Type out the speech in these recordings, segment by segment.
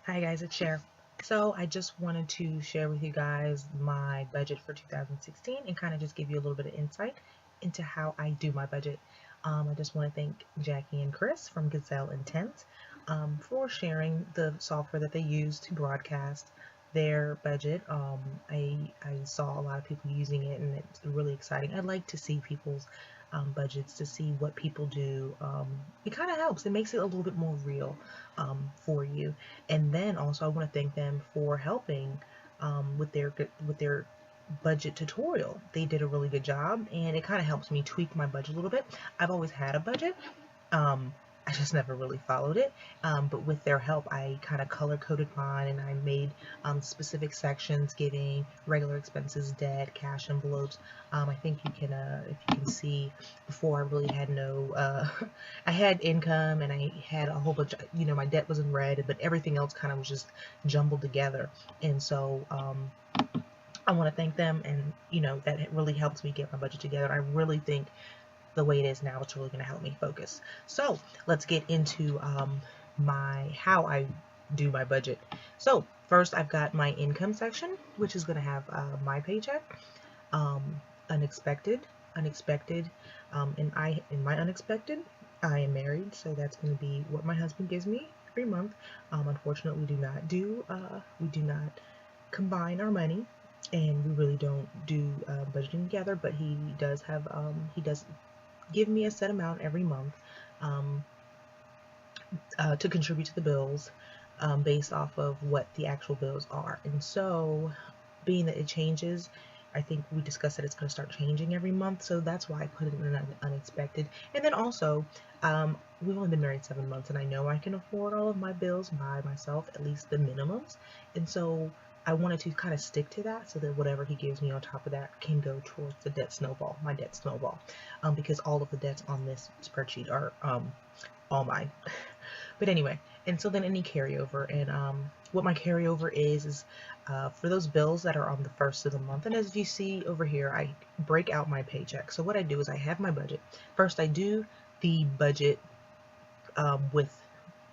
Hi guys, it's Cher. So I just wanted to share with you guys my budget for 2016 and kind of just give you a little bit of insight into how I do my budget. I just want to thank Jackie and Chris from GazelleinTents for sharing the software that they use to broadcast their budget. I saw a lot of people using it and it's really exciting. I like to see people's budgets, to see what people do. It kind of helps. It makes it a little bit more real for you. And then also I want to thank them for helping with their budget tutorial. They did a really good job, and it kind of helps me tweak my budget a little bit. I've always had a budget. Um, I just never really followed it. But with their help, I kind of color coded mine, and I made specific sections giving regular expenses, debt, cash envelopes. I think you can, if you can see, before I really had no, I had income and I had a whole bunch of, my debt was in red, but everything else kind of was just jumbled together. And so, I want to thank them, and that really helps me get my budget together. I really think the way it is now, it's really going to help me focus. So let's get into how I do my budget. So first, I've got my income section, which is going to have my paycheck, um, unexpected, in my unexpected, I am married, so that's going to be what my husband gives me every month. Unfortunately, we do not combine our money, and we really don't do budgeting together. But he does give me a set amount every month um, to contribute to the bills based off of what the actual bills are. And so, being that it changes, I think we discussed that it's going to start changing every month, so that's why I put it in an unexpected. And then also, we've only been married 7 months, and I know I can afford all of my bills by myself, at least the minimums. And so I wanted to kind of stick to that, so that whatever he gives me on top of that can go towards the debt snowball, my debt snowball, because all of the debts on this spreadsheet are all mine. But anyway, and so then any carryover, and what my carryover is for those bills that are on the first of the month. And as you see over here, I break out my paycheck. So what I do is I have my budget. First, I do the budget with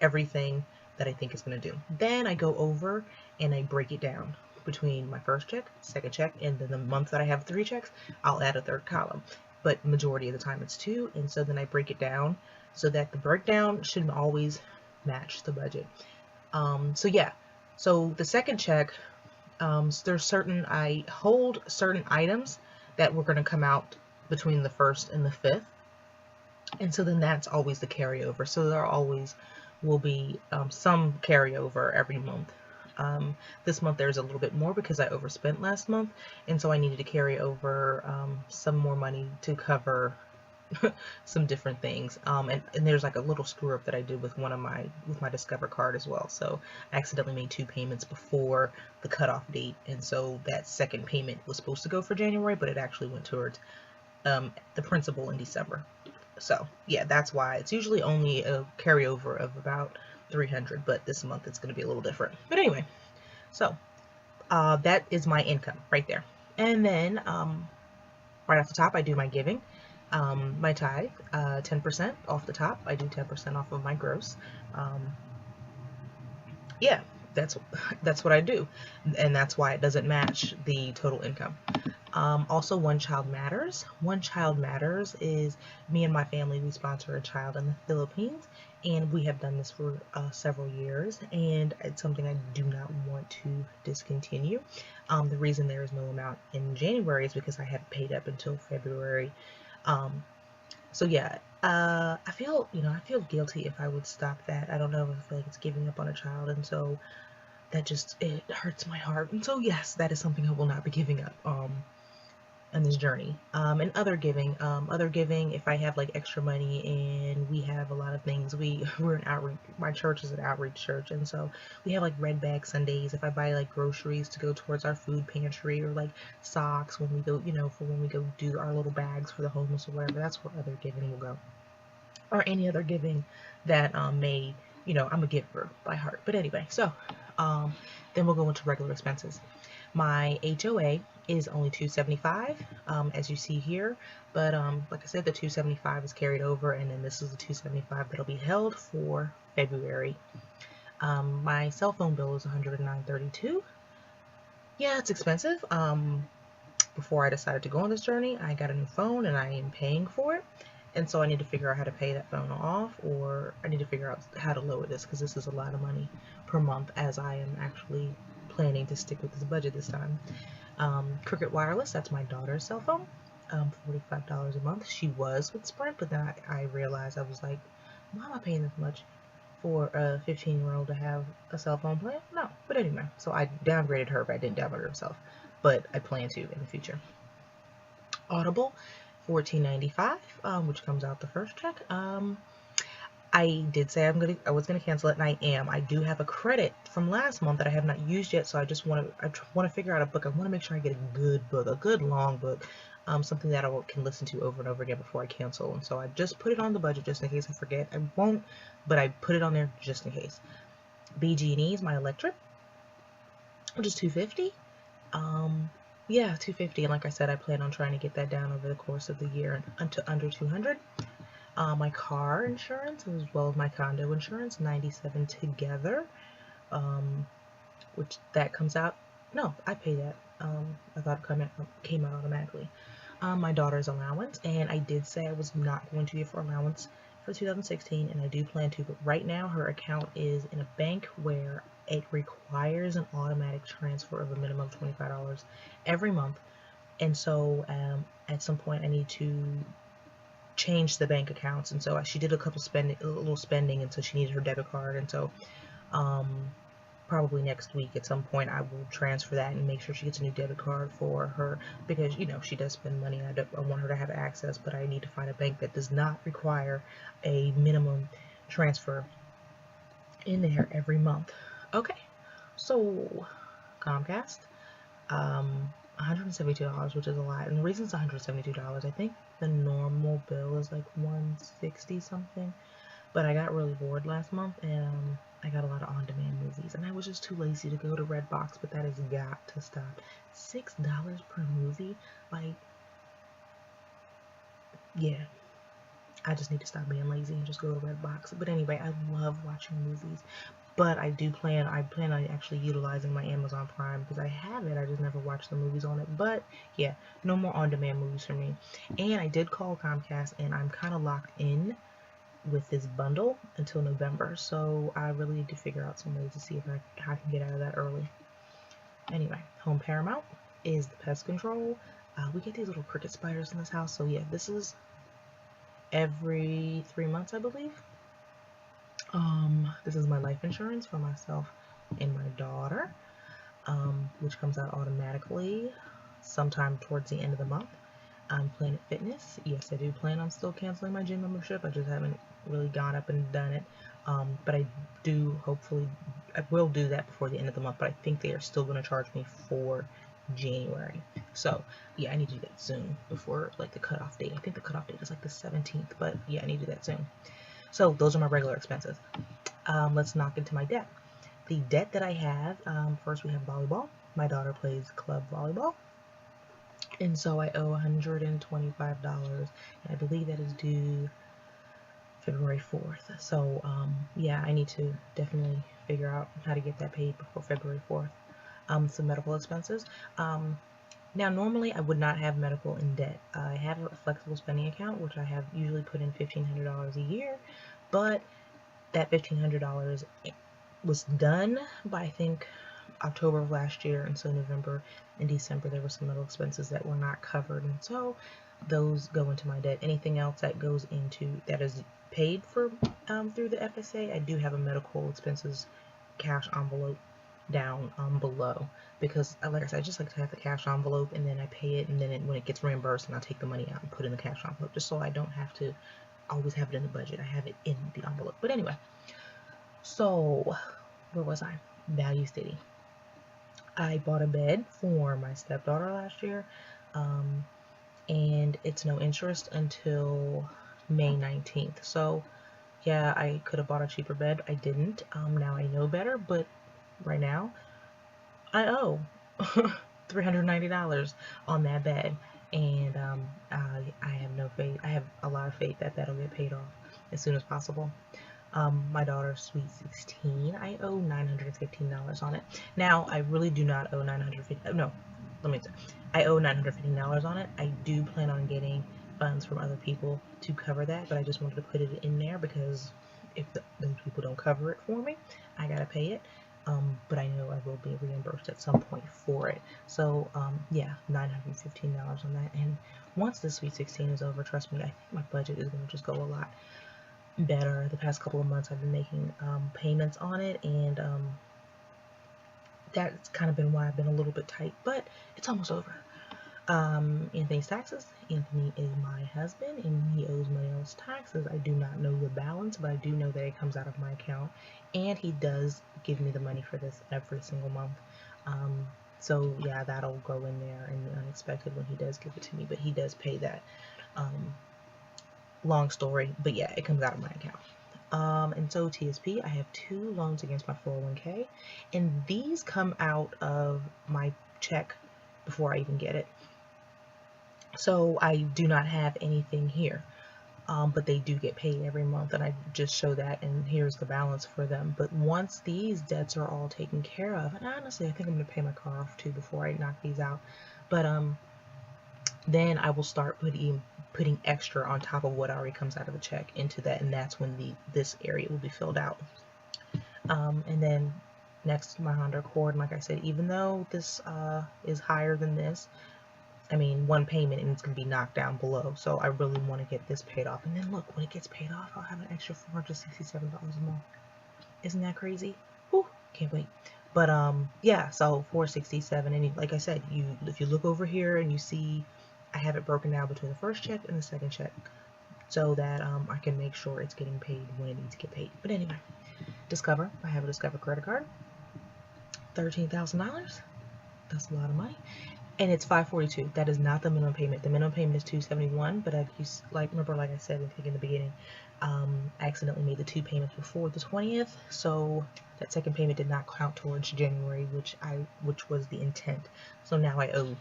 everything that I think is going to do. Then I go over and I break it down between my first check, second check, and then the month that I have 3 checks, I'll add a third column. But majority of the time it's 2, and so then I break it down so that the breakdown should always match the budget. So yeah, so the second check, I hold certain items that were going to come out between the 1st and the 5th. And so then that's always the carryover. So there always will be some carryover every month. This month there's a little bit more because I overspent last month, and so I needed to carry over some more money to cover some different things. And there's like a little screw up that I did with my Discover card as well. So I accidentally made 2 payments before the cutoff date, and so that second payment was supposed to go for January, but it actually went towards the principal in December. So yeah, that's why it's usually only a carryover of about 300, but this month it's going to be a little different. But anyway, so that is my income right there. And then right off the top, I do my giving, my tithe, 10% off the top. I do 10% off of my gross. Yeah, that's what I do, and that's why it doesn't match the total income. Also, One Child Matters. One Child Matters is me and my family. We sponsor a child in the Philippines, and we have done this for several years, and it's something I do not want to discontinue. The reason there is no amount in January is because I haven't paid up until February. So yeah, I feel guilty if I would stop that. I don't know, I feel like it's giving up on a child, and so that it hurts my heart. And so yes, that is something I will not be giving up in this journey. And other giving, if I have like extra money and we have a lot of things, we're an outreach, my church is an outreach church, and so we have like red bag Sundays. If I buy like groceries to go towards our food pantry, or like socks when we go, for when we go do our little bags for the homeless or whatever, that's where other giving will go. Or any other giving that may, I'm a giver by heart. But anyway, so then we'll go into regular expenses. My HOA is only $275, as you see here, but like I said, the $275 is carried over, and then this is the $275 that'll be held for February. My cell phone bill is $109.32. Yeah, it's expensive. Before I decided to go on this journey, I got a new phone and I am paying for it. And so I need to figure out how to pay that phone off, or I need to figure out how to lower this, because this is a lot of money per month, as I am actually planning to stick with this budget this time. Cricket Wireless, that's my daughter's cell phone, $45 a month. She was with Sprint, but then I realized, I was like, why am I paying this much for a 15-year-old to have a cell phone plan? No. But anyway, so I downgraded her, but I didn't downgrade herself. But I plan to in the future. Audible, $14.95, which comes out the first check. I did say I was gonna cancel it, and I am. I do have a credit from last month that I have not used yet, so I want to figure out a book. I want to make sure I get a good book, a good long book, something that I can listen to over and over again before I cancel. And so I just put it on the budget just in case I forget. I won't, but I put it on there just in case. BG&E's my electric, which is $250. Yeah, $250, and like I said, I plan on trying to get that down over the course of the year to under $200. My car insurance as well as my condo insurance, $97 together, which that comes out. No, I pay that. I thought it came out automatically. My daughter's allowance, and I did say I was not going to give her allowance for 2016, and I do plan to, but right now her account is in a bank where it requires an automatic transfer of a minimum of $25 every month, and so at some point I need to change the bank accounts, and so she did a little spending, and so she needed her debit card, and so probably next week at some point I will transfer that and make sure she gets a new debit card for her, because you know she does spend money. I want her to have access, but I need to find a bank that does not require a minimum transfer in there every month. Okay, so Comcast, $172, which is a lot, and the reason it's $172, I think the normal bill is like $160 something, but I got really bored last month, and I got a lot of on-demand movies, and I was just too lazy to go to Redbox, but that has got to stop. $6 per movie? Like, yeah, I just need to stop being lazy and just go to Redbox. But anyway, I love watching movies, but I plan on actually utilizing my Amazon Prime, because I have it, I just never watch the movies on it. But yeah, no more on-demand movies for me. And I did call Comcast, and I'm kind of locked in with this bundle until November, so I really need to figure out some ways to see if I can get out of that early. Anyway, Home Paramount is the pest control. We get these little cricket spiders in this house, so yeah, this is every 3 months, I believe. This is my life insurance for myself and my daughter, which comes out automatically sometime towards the end of the month. Planet Fitness, yes, I do plan on still canceling my gym membership. I just haven't really gone up and done it, but I will do that before the end of the month, but I think they are still going to charge me for January. So yeah, I need to do that soon before like the cutoff date. I think the cutoff date is like the 17th, but yeah, I need to do that soon. So those are my regular expenses. Let's knock into my debt. The debt that I have, first we have volleyball. My daughter plays club volleyball, and so I owe $125, and I believe that is due February 4th. So yeah, I need to definitely figure out how to get that paid before February 4th. Some medical expenses. Now normally I would not have medical in debt. I have a flexible spending account, which I have usually put in $1,500 a year, but that $1,500 was done by, I think, October of last year, and so November and December there were some medical expenses that were not covered, and so those go into my debt. Anything else that goes into that is paid for through the FSA, I do have a medical expenses cash envelope down below, because like I said, I just like to have the cash envelope, and then I pay it, and then when it gets reimbursed, and I'll take the money out and put it in the cash envelope, just so I don't have to always have it in the budget. I have it in the envelope. But anyway, so where was I? Value City. I bought a bed for my stepdaughter last year, and it's no interest until May 19th. So yeah, I could have bought a cheaper bed. I didn't. Now I know better, but right now I owe $390 on that bed, and I have no faith. I have a lot of faith that that'll get paid off as soon as possible. My daughter's sweet 16, I owe $915 on it. Now, I really do not owe $950. No, let me say, I owe $915 on it. I do plan on getting funds from other people to cover that, but I just wanted to put it in there because if those people don't cover it for me, I gotta pay it. But I know I will be reimbursed at some point for it. So yeah, $915 on that. And once the Sweet 16 is over, trust me, I think my budget is going to just go a lot better. The past couple of months I've been making payments on it, and that's kind of been why I've been a little bit tight, but it's almost over. Anthony's taxes. Anthony is my husband and he owes money on his taxes. I do not know the balance, but I do know that it comes out of my account, and he does give me the money for this every single month. So yeah, that'll go in there in the unexpected when he does give it to me, but he does pay that. Long story, but yeah, it comes out of my account. And so TSP, I have 2 loans against my 401k, and these come out of my check before I even get it. So I do not have anything here, but they do get paid every month, and I just show that, and here's the balance for them. But once these debts are all taken care of, and honestly, I think I'm going to pay my car off too before I knock these out, but then I will start putting extra on top of what already comes out of the check into that, and that's when this area will be filled out. And then next, my Honda Accord, and like I said, even though this is higher than this, I mean, one payment and it's going to be knocked down below, so I really want to get this paid off. And then look, when it gets paid off, I'll have an extra $467 a month. Isn't that crazy? Whew, can't wait. But yeah, so $467, and like I said, if you look over here and you see I have it broken down between the first check and the second check, so that I can make sure it's getting paid when it needs to get paid. But anyway, Discover, I have a Discover credit card, $13,000. That's a lot of money. And it's $542. That is not the minimum payment. The minimum payment is $271. But remember, like I said in the beginning, I accidentally made the 2 payments before the 20th, so that second payment did not count towards January, which was the intent. So now I owe.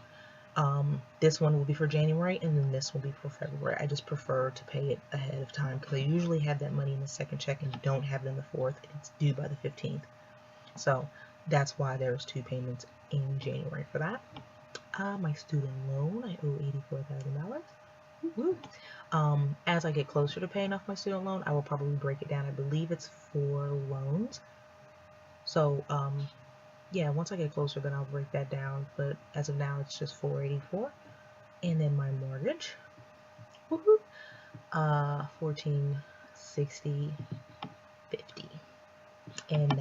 This one will be for January, and then this will be for February. I just prefer to pay it ahead of time because I usually have that money in the second check and don't have it in the 4th. It's due by the 15th. So that's why there's 2 payments in January for that. My student loan, I owe $84,000. As I get closer to paying off my student loan, I will probably break it down. I believe it's 4 loans. So, yeah, once I get closer, then I'll break that down. But as of now, it's just $484. And then my mortgage, woohoo, $1,460.50. And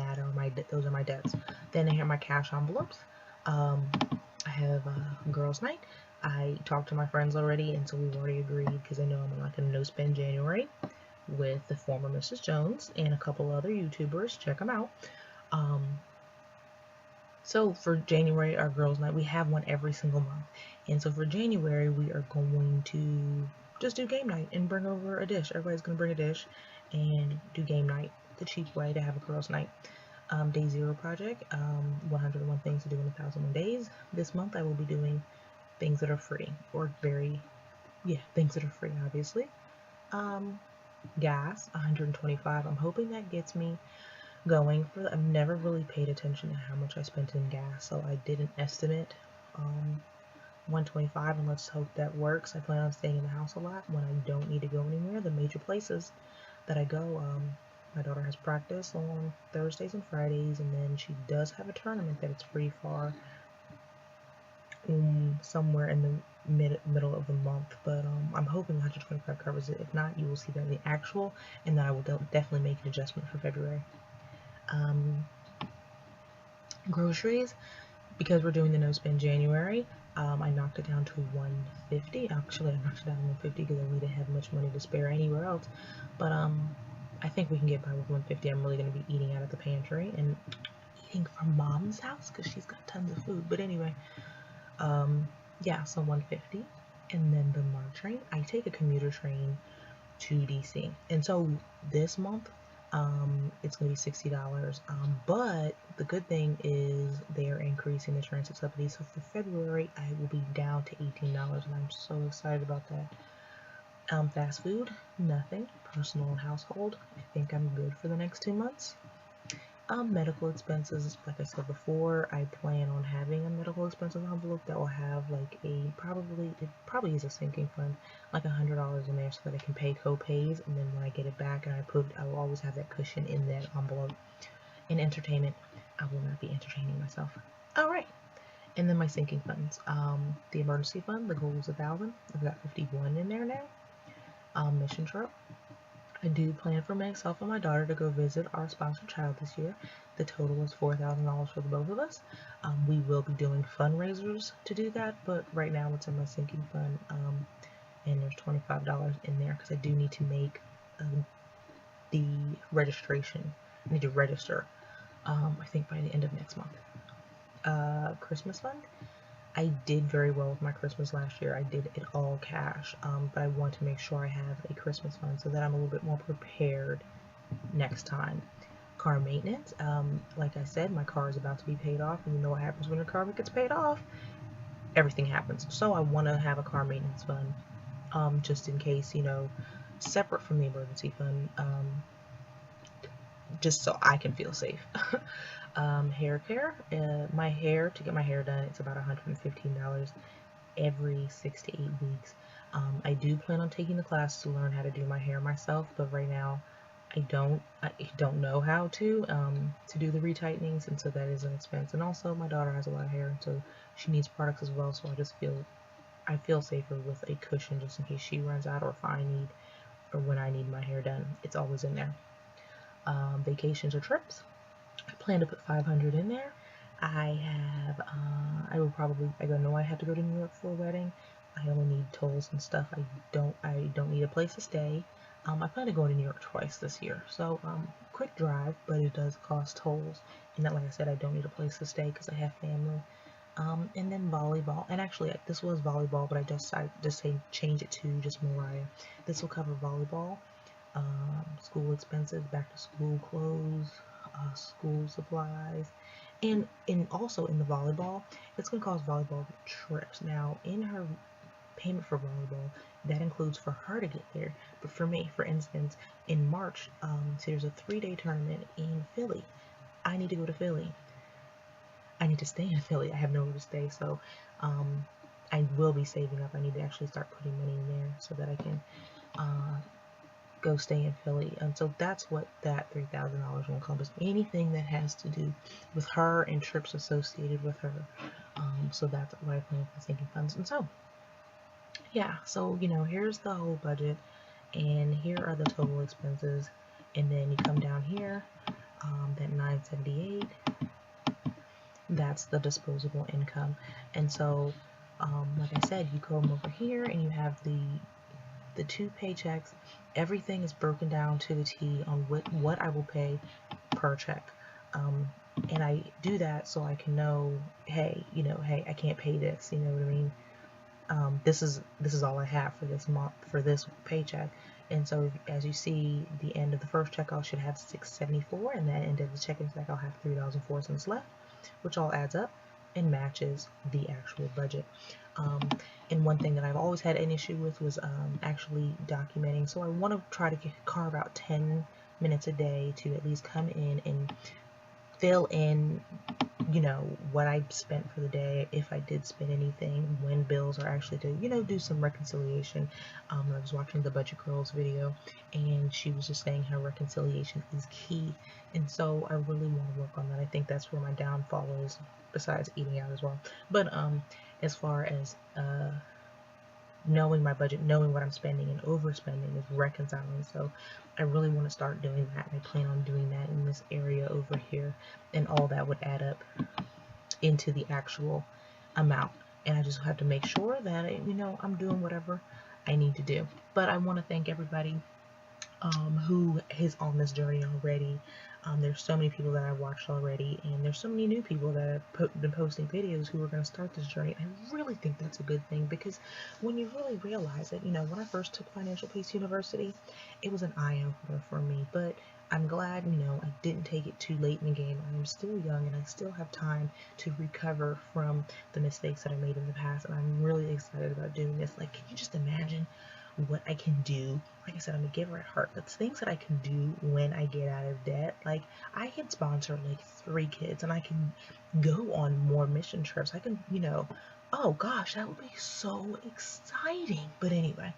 those are my debts. Then I have my cash envelopes. I have girls' night. I talked to my friends already, and so we've already agreed, because I know I'm like a no-spend January with the former Mrs. Jones and a couple other YouTubers. Check them out. So for January, our girls' night, we have one every single month. And so for January, we are going to just do game night and bring over a dish. Everybody's going to bring a dish and do game night, the cheap way to have a girls' night. Day 0 project, 101 things to do in 1,001 days. This month I will be doing things that are free, or things that are free, obviously. Gas, 125. I'm hoping that gets me going. I've never really paid attention to how much I spent in gas, so I did an estimate, 125, and let's hope that works. I plan on staying in the house a lot when I don't need to go anywhere. The major places that I go, my daughter has practice on Thursdays and Fridays, and then she does have a tournament that it's pretty far, somewhere in the middle of the month, but I'm hoping 125 covers it. If not, you will see that in the actual, and then I will definitely make an adjustment for February. Groceries, because we're doing the no spend January, I knocked it down to $150. Actually, I knocked it down to $150 because I really didn't have much money to spare anywhere else, but I think we can get by with $150. I'm really going to be eating out of the pantry and eating from Mom's house because she's got tons of food. But anyway, yeah, so $150. And then the MARC train, I take a commuter train to DC, and so this month it's going to be $60. But the good thing is they are increasing the transit subsidy, so for February I will be down to $18, and I'm so excited about that. Fast food, nothing. personal and household. I think I'm good for the next 2 months. Medical expenses, like I said before, I plan on having a medical expenses envelope that will have like it probably is a sinking fund, like $100 in there so that I can pay co-pays, and then when I get it back and I will always have that cushion in that envelope. In entertainment, I will not be entertaining myself. All right. And then my sinking funds, the emergency fund, the goal is 1,000. I've got 51 in there now. Mission trip. I do plan for myself and my daughter to go visit our sponsored child this year. The total is $4,000 for the both of us. We will be doing fundraisers to do that, but right now it's in my sinking fund, and there's $25 in there because I do need to make the registration. I need to register, I think by the end of next month. Christmas fund. I did very well with my Christmas last year. I did it all cash, but I want to make sure I have a Christmas fund so that I'm a little bit more prepared next time. Car maintenance, like I said, my car is about to be paid off, and you know what happens when your car gets paid off? Everything happens. So I want to have a car maintenance fund, just in case, separate from the emergency fund, just so I can feel safe. Hair care, to get my hair done, it's about $115 every 6 to 8 weeks. I do plan on taking the class to learn how to do my hair myself, but right now I don't know how to do the retightenings, and so that is an expense. And also my daughter has a lot of hair, and so she needs products as well, so I feel safer with a cushion just in case she runs out, or when I need my hair done. It's always in there. Vacations or trips, I plan to put 500 in there. I know I have to go to New York for a wedding. I only need tolls and stuff. I don't need a place to stay. I plan to go to New York twice this year, so quick drive, but it does cost tolls. And that, like I said, I don't need a place to stay because I have family. And then volleyball, and actually this was volleyball, but I just change it to just Mariah. This will cover volleyball, school expenses, back to school clothes, school supplies, and also in the volleyball, it's going to cost volleyball trips. Now, in her payment for volleyball, that includes for her to get there, but for me, for instance, in March, so there's a 3-day tournament in Philly. I need to go to Philly. I need to stay in Philly. I have nowhere to stay, so I will be saving up. I need to actually start putting money in there so that I can go stay in Philly. And so that's what that $3,000 will encompass. Anything that has to do with her and trips associated with her. So that's what I plan for sinking funds. And so, yeah, so here's the whole budget, and here are the total expenses. And then you come down here, that $978. That's the disposable income. And so, like I said, you come over here and you have the 2 paychecks. Everything is broken down to the T on what I will pay per check. And I do that so I can know, hey, I can't pay this, you know what I mean? This is all I have for this month, for this paycheck. And so as you see, the end of the first check I should have $674, and that end of the checking check I'll have $3.04 left, which all adds up and matches the actual budget. And one thing that I've always had an issue with was actually documenting. So I want to try to carve out 10 minutes a day to at least come in and fill in, what I spent for the day, if I did spend anything, when bills are actually due, do some reconciliation. I was watching the Budget Girls video, and she was just saying how reconciliation is key. And so I really want to work on that. I think that's where my downfall is, besides eating out as well. But as far as knowing my budget, knowing what I'm spending and overspending, is reconciling. So I really want to start doing that, and I plan on doing that in this area over here, and all that would add up into the actual amount. And I just have to make sure that I'm doing whatever I need to do. But I want to thank everybody who is on this journey already. There's so many people that I've watched already, and there's so many new people that have been posting videos who are going to start this journey. I really think that's a good thing, because when you really realize it, when I first took Financial Peace University, it was an eye-opener for me. But I'm glad, I didn't take it too late in the game. I'm still young, and I still have time to recover from the mistakes that I made in the past, and I'm really excited about doing this. Like, can you just imagine what I can do. Like I said, I'm a giver at heart, but things that I can do when I get out of debt. Like, I can sponsor like 3 kids, and I can go on more mission trips. I can, oh gosh, that would be so exciting. But anyway,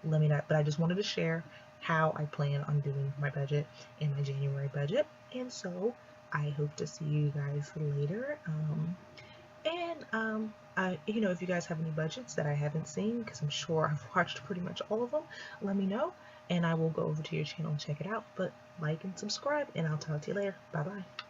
let me not, but I just wanted to share how I plan on doing my budget and my January budget. And so I hope to see you guys later. If you guys have any budgets that I haven't seen, because I'm sure I've watched pretty much all of them, let me know, and I will go over to your channel and check it out. But like and subscribe, and I'll talk to you later. Bye bye.